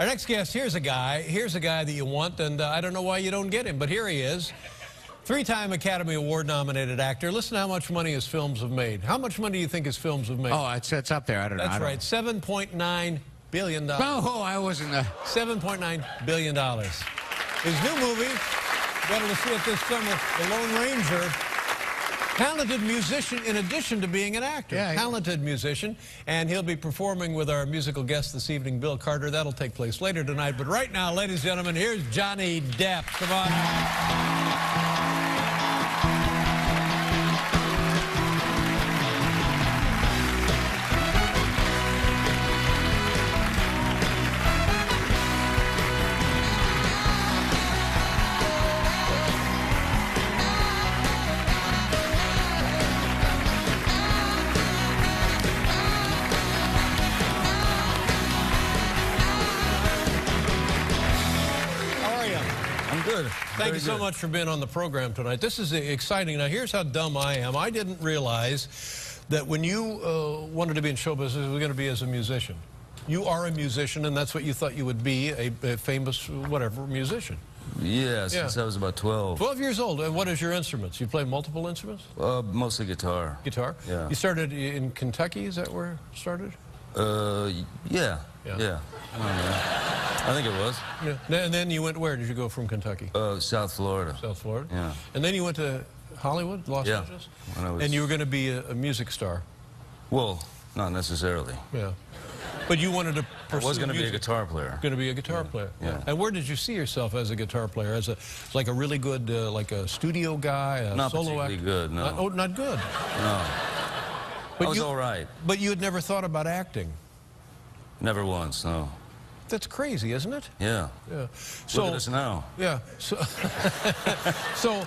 Our next guest, here's a guy that you want, and I don't know why you don't get him, but here he is. Three-time Academy Award nominated actor. Listen to how much money his films have made. How much money do you think his films have made? Oh, it's up there. I don't know. That's right, $7.9 billion. Oh, I wasn't... $7.9 billion. His new movie, better to see it this summer, The Lone Ranger. Talented musician in addition to being an actor. Yeah, talented musician. And he'll be performing with our musical guest this evening, Bill Carter. That'll take place later tonight. But right now, ladies and gentlemen, here's Johnny Depp. Come on. Good. Thank you so much for being on the program tonight. This is exciting. Now, here's how dumb I am. I didn't realize that when you wanted to be in show business, it was going to be as a musician. You are a musician, and that's what you thought you would be, a famous, whatever, musician. Yeah, since I was about 12. 12 years old. And what is your instruments? You play multiple instruments? Mostly guitar. Guitar? Yeah. You started in Kentucky? Is that where it started? Yeah. I think it was. Yeah. And then you went where? Did you go from Kentucky? South Florida. South Florida? Yeah. And then you went to Hollywood, Los Angeles? When I was... And you were going to be a music star? Well, not necessarily. Yeah. But you wanted to pursue I was going to be a music. guitar player. Going to be a guitar player. Yeah. And where did you see yourself as a guitar player? As like a really good, like a studio guy, a not solo actor? Not particularly good, no. Oh, not good? No. But I was all right. But you had never thought about acting? Never once, no. That's crazy, isn't it? Yeah. Yeah. So, look at us now. Yeah. So, so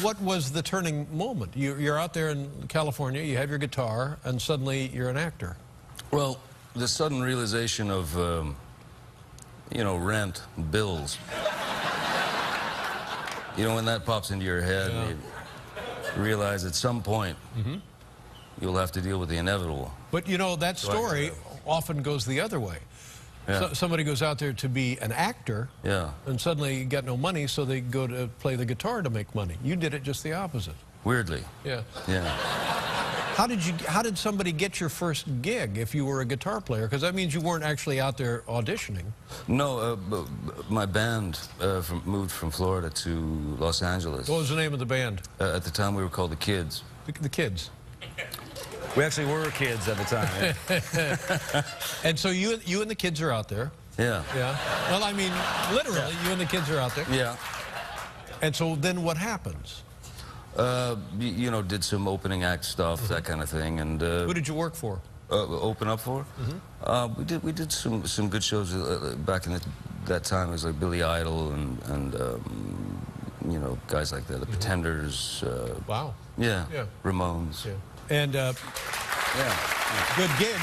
what was the turning moment? You're out there in California, you have your guitar, and suddenly you're an actor. Well, the sudden realization of, you know, rent, bills. You know, when that pops into your head, and you realize at some point you'll have to deal with the inevitable. But, you know, that story often goes the other way. Yeah. So, somebody goes out there to be an actor, and suddenly you got no money, so they go to play the guitar to make money. You did it just the opposite. Weirdly. Yeah. Yeah. How did somebody get your first gig if you were a guitar player? Because that means you weren't actually out there auditioning. No, my band moved from Florida to Los Angeles. What was the name of the band? At the time, we were called the Kids. The Kids. We actually were kids at the time. And so you and the kids are out there. Yeah. Yeah. Well, I mean, literally, you and the kids are out there. Yeah. And so then what happens? You know, did some opening act stuff, that kind of thing, and. Who did you work for? Open up for? We did some good shows back in that time. It was like Billy Idol and you know, guys like that, the Pretenders. Wow. Yeah. Ramones. Yeah. And good gig.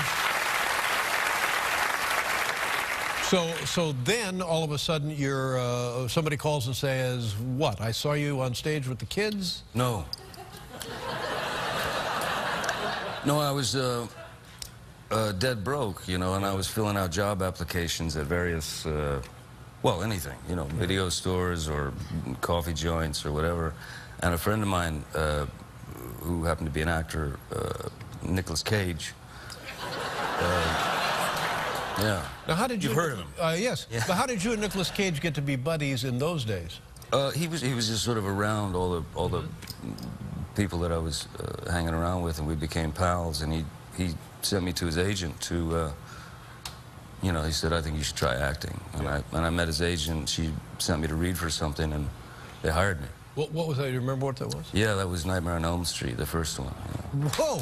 So then all of a sudden somebody calls and says, what? I saw you on stage with the Kids? No. No, I was dead broke, you know, and I was filling out job applications at various, well, anything, you know, video stores or coffee joints or whatever. And a friend of mine, who happened to be an actor, Nicolas Cage. Yeah. Now, how did You've heard of him? Yes. Yeah. But how did you and Nicolas Cage get to be buddies in those days? He was just sort of around all the people that I was hanging around with, and we became pals. And he sent me to his agent to, you know, he said, I think you should try acting. And I met his agent. She sent me to read for something, and they hired me. What was that? Do you remember what that was? Yeah, that was Nightmare on Elm Street, the first one. Yeah. Whoa!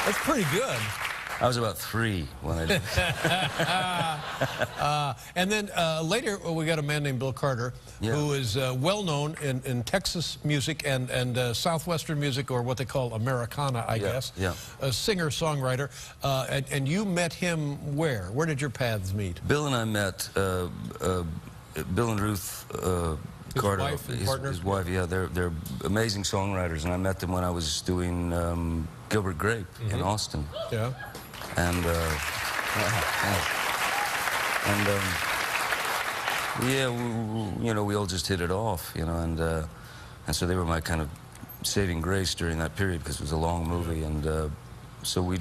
That's pretty good. I was about 3 when I did it. And then later, we got a man named Bill Carter, who is well known in Texas music and Southwestern music, or what they call Americana, I guess. Yeah. A singer-songwriter. And you met him where? Where did your paths meet? Bill and I met, Bill and Ruth Ricardo, wife and partner? his wife, yeah, they're amazing songwriters, and I met them when I was doing Gilbert Grape in Austin. Yeah. And yeah, you know, we all just hit it off, you know, and so they were my kind of saving grace during that period because it was a long movie, and so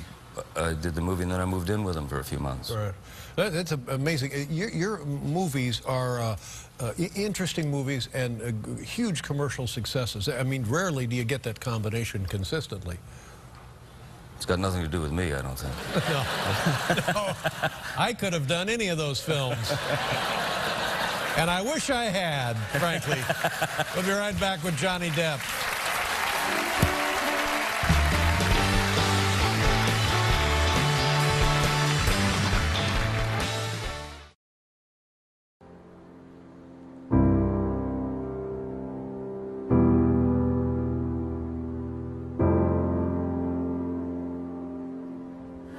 I did the movie, and then I moved in with them for a few months. Right. That's amazing. Your movies are interesting movies and huge commercial successes. I mean, rarely do you get that combination consistently. It's got nothing to do with me, I don't think. No. I could have done any of those films. And I wish I had, frankly. We'll be right back with Johnny Depp.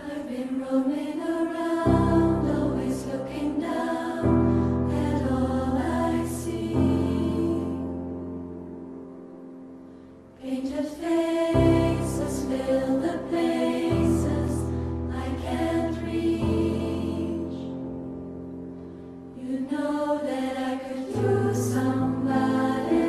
I've been roaming around, always looking down at all I see. Painted faces fill the places I can't reach. You know that I could use somebody.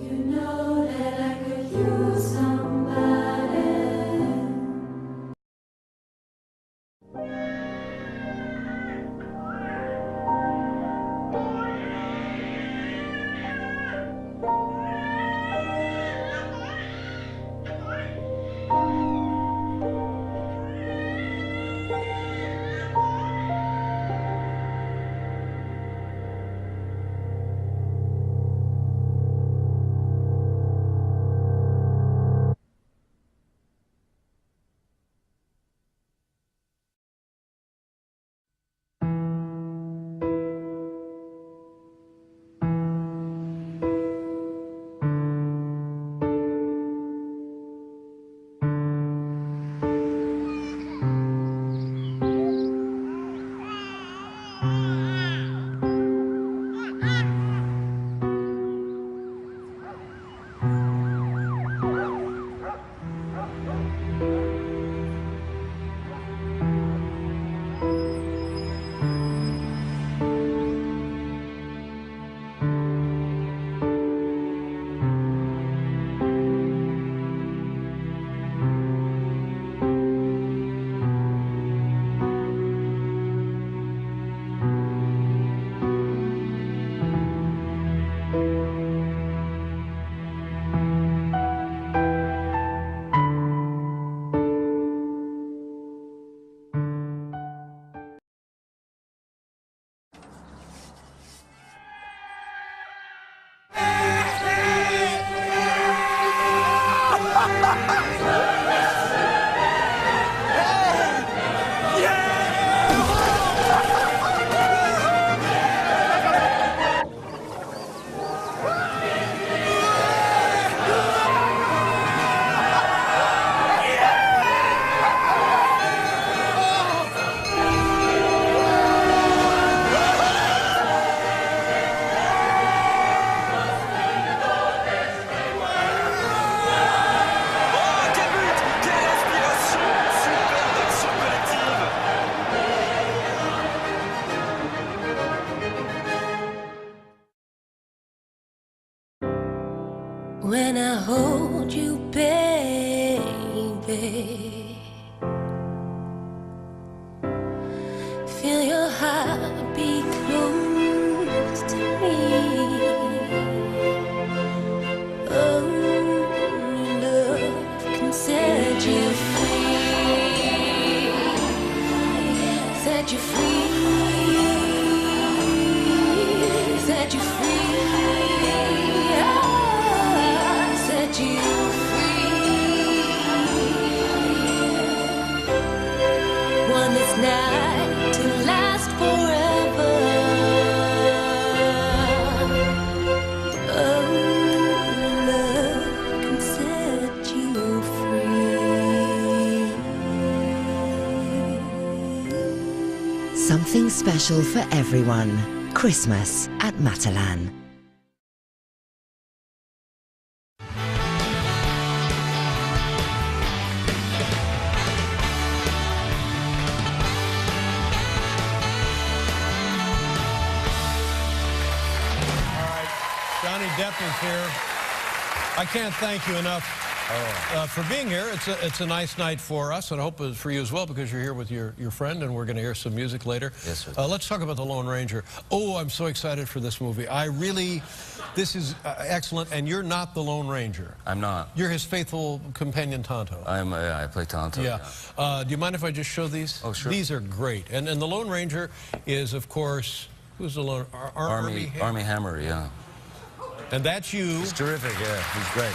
You know that I could use somebody. When I hold you, baby, feel your heart be close to me. Oh, love can set you free, set you free, set you free. Set you free. special for everyone. Christmas at Matalan. Johnny Depp is here. I can't thank you enough for being here. It's a nice night for us, and I hope it's for you as well, because you're here with your friend, and we're going to hear some music later. Yes, sir. Let's talk about The Lone Ranger. Oh, I'm so excited for this movie. This is excellent, and you're not the Lone Ranger. I'm not. You're his faithful companion, Tonto. I play Tonto. Yeah. Do you mind if I just show these? Oh, sure. These are great. And the Lone Ranger is, of course, who's the Lone? Army Hammer, yeah. And that's you. He's terrific, yeah. He's great.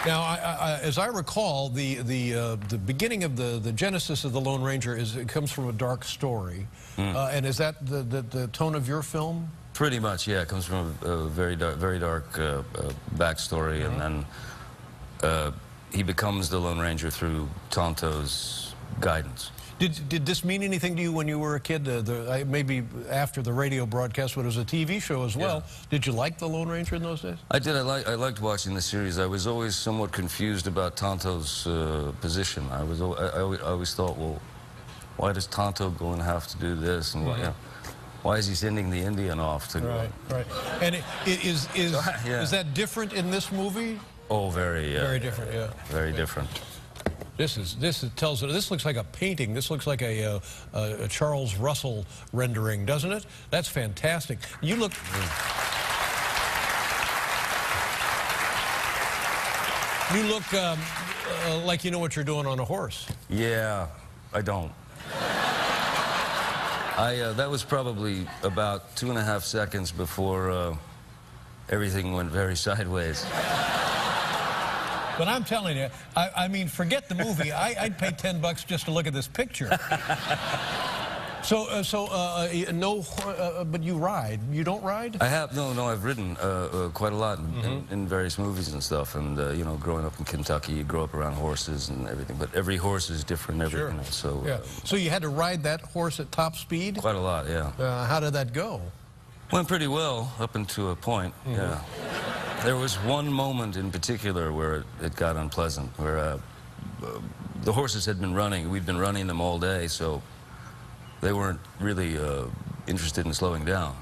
Now, as I recall, the beginning of the genesis of the Lone Ranger it comes from a dark story, and is that the tone of your film? Pretty much, yeah. It comes from a very dark backstory, and then he becomes the Lone Ranger through Tonto's guidance. Did this mean anything to you when you were a kid? Maybe after the radio broadcast, but it was a TV show as well. Yeah. Did you like the Lone Ranger in those days? I did. I liked watching the series. I was always somewhat confused about Tonto's position. I always thought, well, why does Tonto go and have to do this? And why is he sending the Indian off to go? Right. And is that different in this movie? Oh, very different. Yeah. Very different. This looks like a painting. This looks like a Charles Russell rendering, doesn't it? That's fantastic. You look. You look like you know what you're doing on a horse. Yeah, I don't. That was probably about 2.5 seconds before everything went very sideways. But I'm telling you, I mean, forget the movie. I'd pay $10 just to look at this picture. But you ride. You don't ride? I have no. I've ridden quite a lot in various movies and stuff. And you know, growing up in Kentucky, you grow up around horses and everything. But every horse is different. Sure. So yeah. So you had to ride that horse at top speed? Quite a lot, yeah. How did that go? Went pretty well up until a point. Yeah. There was one moment in particular where it got unpleasant, where the horses had been running. We'd been running them all day, so they weren't really interested in slowing down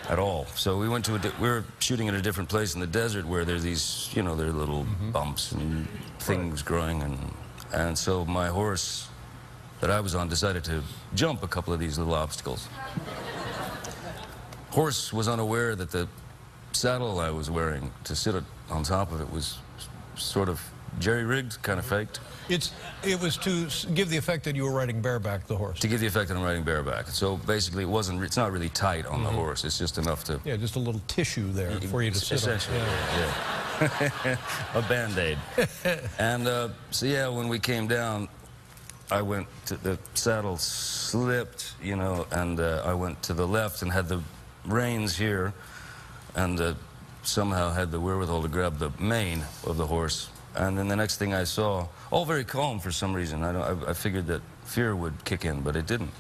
at all. So we went to we were shooting in a different place in the desert where there's these, you know, there are little bumps and things growing, and so my horse that I was on decided to jump a couple of these little obstacles. Horse was unaware that the saddle I was wearing to sit on top of it was sort of jerry-rigged, kind of faked. It was to give the effect that you were riding bareback the horse. To give the effect that I'm riding bareback. So basically, it's not really tight on the horse. It's just enough to. Yeah, just a little tissue there for you to sit on. Essentially, yeah. A Band-Aid. And so yeah, when we came down, I went to the saddle slipped, you know, and I went to the left and had the reins here, and somehow had the wherewithal to grab the mane of the horse. And then the next thing I saw, all very calm for some reason. I figured that fear would kick in, but it didn't.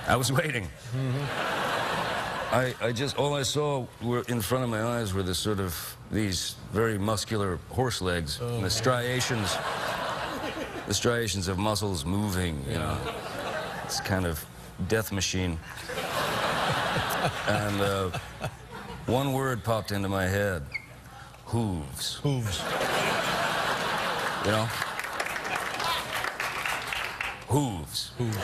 I was waiting. All I saw were in front of my eyes were these very muscular horse legs, and the striations of muscles moving, you know. It's kind of death machine. And one word popped into my head. Hooves. Hooves. You know? Hooves. Hooves.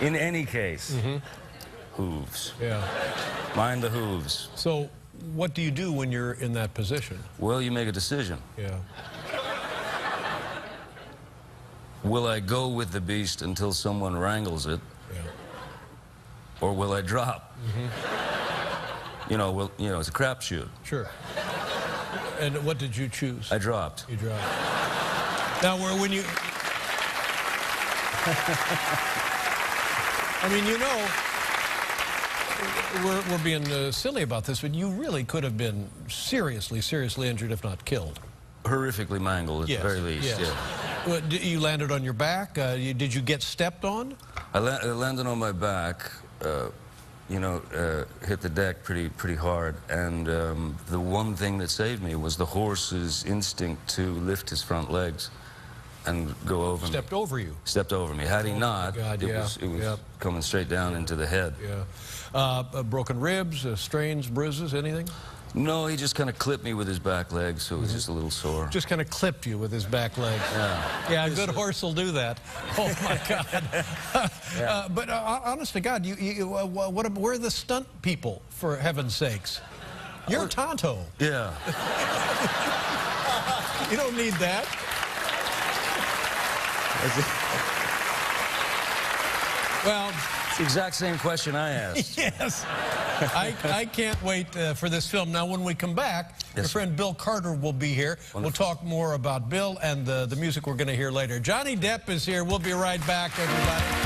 In any case, hooves. Yeah. Mind the hooves. So what do you do when you're in that position? Well, you make a decision. Yeah. Will I go with the beast until someone wrangles it? Yeah. Or will I drop? You know, it's a crapshoot. Sure. And what did you choose? I dropped. You dropped. Now, when you... I mean, you know, we're being silly about this, but you really could have been seriously injured, if not killed. horrifically mangled at Yes, the very least. yes. Yeah. Well, you landed on your back. Did you get stepped on? I landed on my back. Hit the deck pretty hard, and the one thing that saved me was the horse's instinct to lift his front legs and go over Stepped me. over you. Stepped over me. Had he not, God, it yeah, was yeah. coming straight down into the head. Yeah. Broken ribs, strains, bruises, anything? No, he just kind of clipped me with his back leg, so it was just a little sore. Just kind of clipped you with his back leg. Yeah, a good horse will do that. Oh my God! But honest to God, where are the stunt people, for heaven's sakes? You're Tonto. Yeah. You don't need that. Well, It's the exact same question I asked. yes. I can't wait for this film. Now, when we come back, your Yes, friend Bill Carter will be here. We'll talk more about Bill and the music we're going to hear later. Johnny Depp is here. We'll be right back, everybody.